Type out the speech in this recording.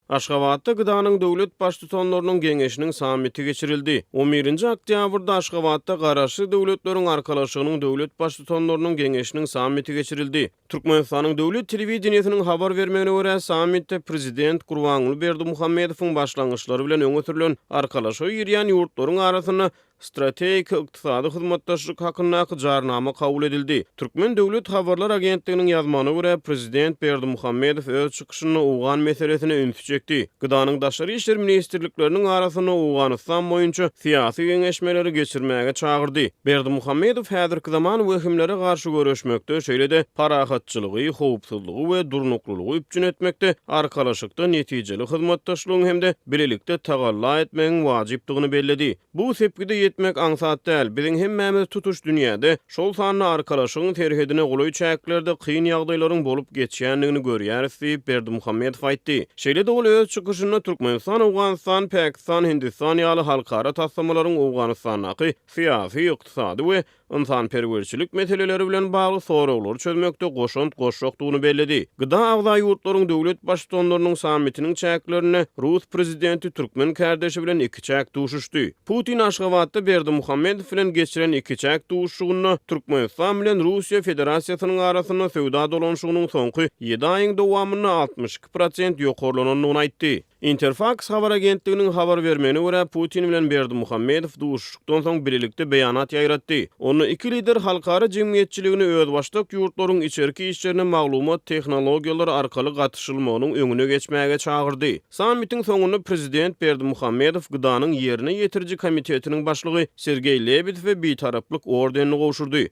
Aşgabatda Gıdanyň döwlet baş tutanlarynyň geňeşiniň sammiti geçirildi. 11-nji oktýabrda Aşgabatda garaşy döwletleriň arkalaşygynyň döwlet baş tutanlarynyň geňeşiniň sammiti geçirildi. Türkmenistanyň döwlet telewizionynyň habar bermegine görä, sammitde prezident Gurbanuly Berdimuhammedowyň başlangyçlary bilen öňe sürülen arkalaşygy ýerýän ýurtlaryň arasyna strategik ykdysady hyzmatdaşlyk hakyndaky jarnama kabul edildi. Türkmen Döwlet Habarlar Agentliginiň ýazmagyna görä, prezident Berdimuhammedow öz çykyşyny Owgan meselesine ünsüçekdi. Gıdanyň daşary işler ministrlikleriniň arasyna Owganystan boýunça syýasy geňeşmeleri geçirmäge çagyrdy. Berdimuhammedow häzirki zaman wehimlere garşy görüşmekde, şeýle-de parahatçylygy, howpsuzlygy we durnuklulygy üpjün etmekde, arkalaşykda netijeli hyzmatdaşlygyň hemde bilelikde tagalla etmegiň wajypdygyny belledi. Bu sepgide etmek aňsat däl. Biziň hemmämiz tutuş dünýäde şol sanly arkalaşygyň terhedine goly çäklerde kyn ýagdaýlaryň bolup geçýändigini görýäris diýip Berdimuhammedow aýtdy. Şeýle-de ol öz çykyşynda Türkmenistan, Owganystan, Pakistan, Hindistan ýaly halkara taslamalaryň Owganystanaky syýasy, ykdysady we ynsanperwerçilik meseleleri bilen bagly soraglary çözmekde goşokdugyny belledi. Gıda agza ýurtlaryň döwlet başçylarynyň sammitiniň çäklerine Rus prezidenti Türkmen kardeşi bilen iki çäk duşuşdy. Putin Aşgabatda Berdimuhammedow bilen geçiren iki çäk duşugyny Türkmenistan bilen Russiýa Federasiýasynyň arasyna söwda dolanşygynyň soňky 7 aýyň dowamyny 62% ýokarlanyny aýtdy. Interfax habar agentliginiň habar bermegine görä, Putin bilen Berdimuhammedow duşuşdukdan soň birlikde beýanat ýaýratdy. Onu iki lider halkara jemgyýetçiligini öz başlyk ýurtlaryň içerki işlerine maglumat tehnologiýalary arkaly gatnaşylmagynyň öňüne geçmäge çagyrdy. Sammitiň soňunda prezident Berdimuhammedow Gıdanyň ýerine ýetiriji komitetiniň başlygy Sergey Lebedew we bitaraplyk ordenini gowşurdy.